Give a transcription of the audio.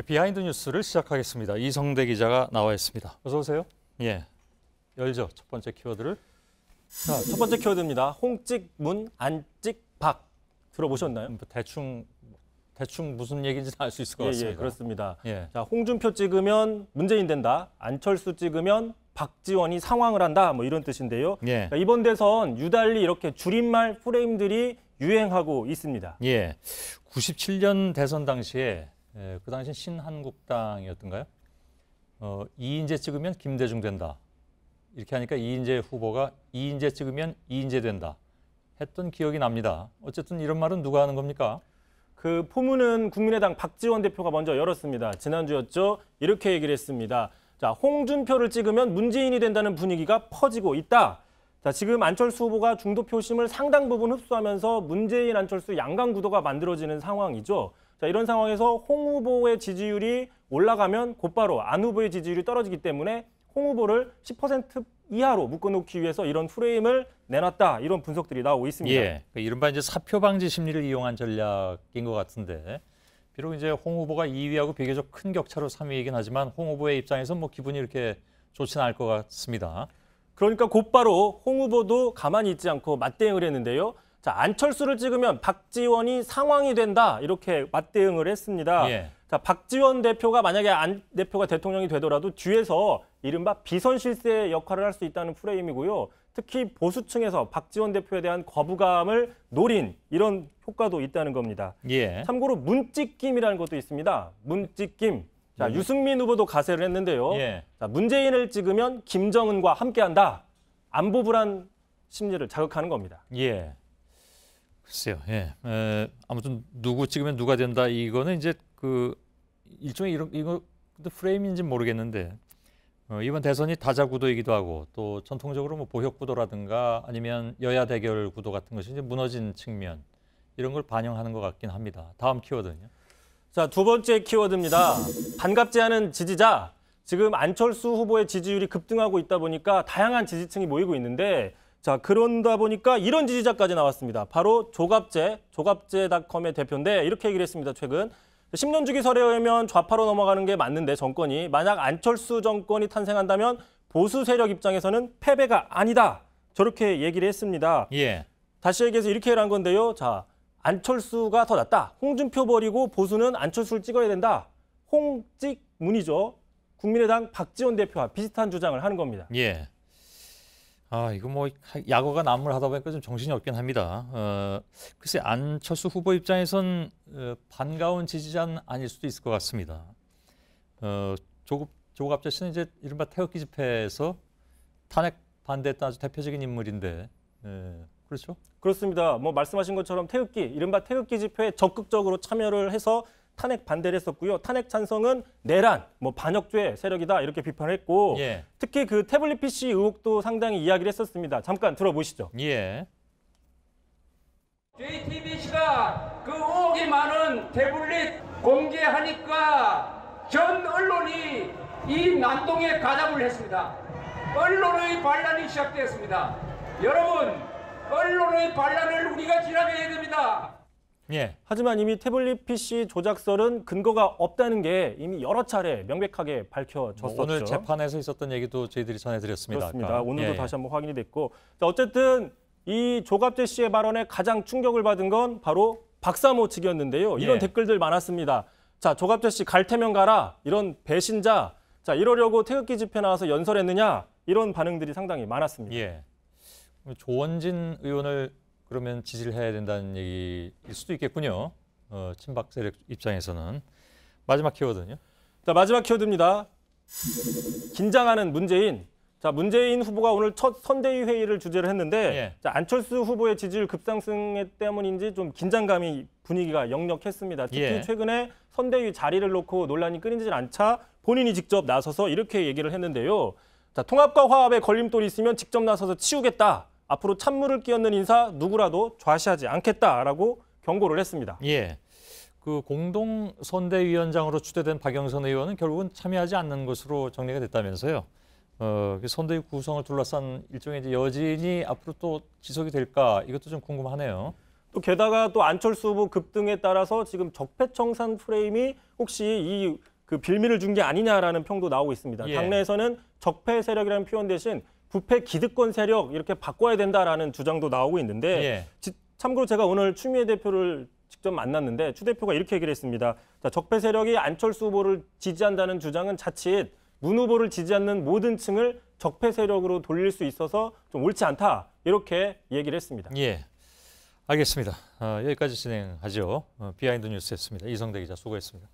비하인드 뉴스를 시작하겠습니다. 이성대 기자가 나와 있습니다. 어서 오세요. 예, 열죠. 첫 번째 키워드를. 자, 첫 번째 키워드입니다. 홍찍 문, 안찍 박. 들어보셨나요? 대충 무슨 얘기인지 알 수 있을 것 같습니다. 예, 그렇습니다. 예. 자, 홍준표 찍으면 문재인 된다. 안철수 찍으면 박지원이 상황을 한다. 뭐 이런 뜻인데요. 예. 자, 이번 대선 유달리 이렇게 줄임말 프레임들이 유행하고 있습니다. 예. 97년 대선 당시에 그 당시 신한국당이었던가요? 이인재 찍으면 김대중 된다. 이렇게 하니까 이인재 후보가 이인재 찍으면 이인재 된다 했던 기억이 납니다. 어쨌든 이런 말은 누가 하는 겁니까? 그 포문은 국민의당 박지원 대표가 먼저 열었습니다. 지난주였죠. 이렇게 얘기를 했습니다. 자, 홍준표를 찍으면 문재인이 된다는 분위기가 퍼지고 있다. 자, 지금 안철수 후보가 중도 표심을 상당 부분 흡수하면서 문재인, 안철수 양강 구도가 만들어지는 상황이죠. 자, 이런 상황에서 홍 후보의 지지율이 올라가면 곧바로 안 후보의 지지율이 떨어지기 때문에 홍 후보를 10% 이하로 묶어놓기 위해서 이런 프레임을 내놨다. 이런 분석들이 나오고 있습니다. 예, 이른바 이제 사표 방지 심리를 이용한 전략인 것 같은데, 비록 이제 홍 후보가 2위하고 비교적 큰 격차로 3위이긴 하지만 홍 후보의 입장에서 뭐 기분이 이렇게 좋지는 않을 것 같습니다. 그러니까 곧바로 홍 후보도 가만히 있지 않고 맞대응을 했는데요. 자, 안철수를 찍으면 박지원이 상황이 된다. 이렇게 맞대응을 했습니다. 예. 자, 박지원 대표가 만약에 안 대표가 대통령이 되더라도 뒤에서 이른바 비선실세 역할을 할 수 있다는 프레임이고요. 특히 보수층에서 박지원 대표에 대한 거부감을 노린 이런 효과도 있다는 겁니다. 예. 참고로 문찍김이라는 것도 있습니다. 문찍김. 자, 유승민 후보도 가세를 했는데요. 예. 자, 문재인을 찍으면 김정은과 함께한다. 안보 불안 심리를 자극하는 겁니다. 예. 글쎄요. 예. 아무튼 누구 찍으면 누가 된다. 이거는 이제 그 일종의 이거 프레임인지는 모르겠는데 이번 대선이 다자 구도이기도 하고 또 전통적으로 뭐 보혁 구도라든가 아니면 여야 대결 구도 같은 것이 이제 무너진 측면 이런 걸 반영하는 것 같긴 합니다. 다음 키워드는요. 자, 두 번째 키워드입니다. 반갑지 않은 지지자. 지금 안철수 후보의 지지율이 급등하고 있다 보니까 다양한 지지층이 모이고 있는데 자, 그런다 보니까 이런 지지자까지 나왔습니다. 바로 조갑제닷컴의 대표인데 이렇게 얘기를 했습니다. 최근 10년 주기 설에 의하면 좌파로 넘어가는 게 맞는데 정권이 만약 안철수 정권이 탄생한다면 보수 세력 입장에서는 패배가 아니다. 저렇게 얘기를 했습니다. 예. 다시 얘기해서 이렇게 한 건데요. 자, 안철수가 더 낫다. 홍준표 버리고 보수는 안철수를 찍어야 된다. 홍찍문이죠. 국민의당 박지원 대표와 비슷한 주장을 하는 겁니다. 예. 아, 이거 뭐 약어가 난무하다 보니까 좀 정신이 없긴 합니다. 글쎄 안철수 후보 입장에선 반가운 지지자는 아닐 수도 있을 것 같습니다. 조갑재 씨는 이제 이른바 태극기 집회에서 탄핵 반대했던 아주 대표적인 인물인데, 그렇죠? 그렇습니다. 뭐 말씀하신 것처럼 태극기, 이른바 태극기 집회에 적극적으로 참여를 해서 탄핵 반대를 했었고요. 탄핵 찬성은 내란, 뭐 반역죄 세력이다 이렇게 비판을 했고 예. 특히 그 태블릿 PC 의혹도 상당히 이야기를 했었습니다. 잠깐 들어보시죠. 예. JTBC가 그 의혹이 많은 태블릿 공개하니까 전 언론이 이 난동에 가담을 했습니다. 언론의 반란이 시작되었습니다. 여러분, 언론의 반란을 우리가 진압해야 됩니다. 예. 하지만 이미 태블릿 PC 조작설은 근거가 없다는 게 이미 여러 차례 명백하게 밝혀졌었죠. 오늘 재판에서 있었던 얘기도 저희들이 전해드렸습니다. 그렇습니다. 아까. 오늘도 예. 다시 한번 확인이 됐고 자, 어쨌든 이 조갑재 씨의 발언에 가장 충격을 받은 건 바로 박사모 측이었는데요. 이런 예. 댓글들 많았습니다. 자, 조갑재 씨 갈 테면 가라. 이런 배신자. 자, 이러려고 태극기 집회 나와서 연설했느냐. 이런 반응들이 상당히 많았습니다. 예. 조원진 의원을 그러면 지지를 해야 된다는 얘기일 수도 있겠군요. 친박 세력 입장에서는. 마지막 키워드는요? 자, 마지막 키워드입니다. 긴장하는 문재인. 자, 문재인 후보가 오늘 첫 선대위 회의를 주재를 했는데 예. 자, 안철수 후보의 지지율 급상승 때문인지 좀 긴장감이 분위기가 역력했습니다. 특히 예. 최근에 선대위 자리를 놓고 논란이 끊이질 않자 본인이 직접 나서서 이렇게 얘기를 했는데요. 자, 통합과 화합에 걸림돌이 있으면 직접 나서서 치우겠다. 앞으로 찬물을 끼얹는 인사 누구라도 좌시하지 않겠다라고 경고를 했습니다. 예. 그 공동 선대위원장으로 추대된 박영선 의원은 결국은 참여하지 않는 것으로 정리가 됐다면서요. 선대위 구성을 둘러싼 일종의 이제 여진이 앞으로 또 지속이 될까 이것도 좀 궁금하네요. 또 게다가 또 안철수 후보 급등에 따라서 지금 적폐청산 프레임이 혹시 이 그 빌미를 준 게 아니냐라는 평도 나오고 있습니다. 예. 당내에서는 적폐 세력이라는 표현 대신 부패 기득권 세력 이렇게 바꿔야 된다라는 주장도 나오고 있는데 예. 참고로 제가 오늘 추미애 대표를 직접 만났는데 추 대표가 이렇게 얘기를 했습니다. 자, 적폐 세력이 안철수 후보를 지지한다는 주장은 자칫 문 후보를 지지 않는 모든 층을 적폐 세력으로 돌릴 수 있어서 좀 옳지 않다. 이렇게 얘기를 했습니다. 예. 알겠습니다. 여기까지 진행하죠. 비하인드 뉴스였습니다. 이성대 기자 수고했습니다.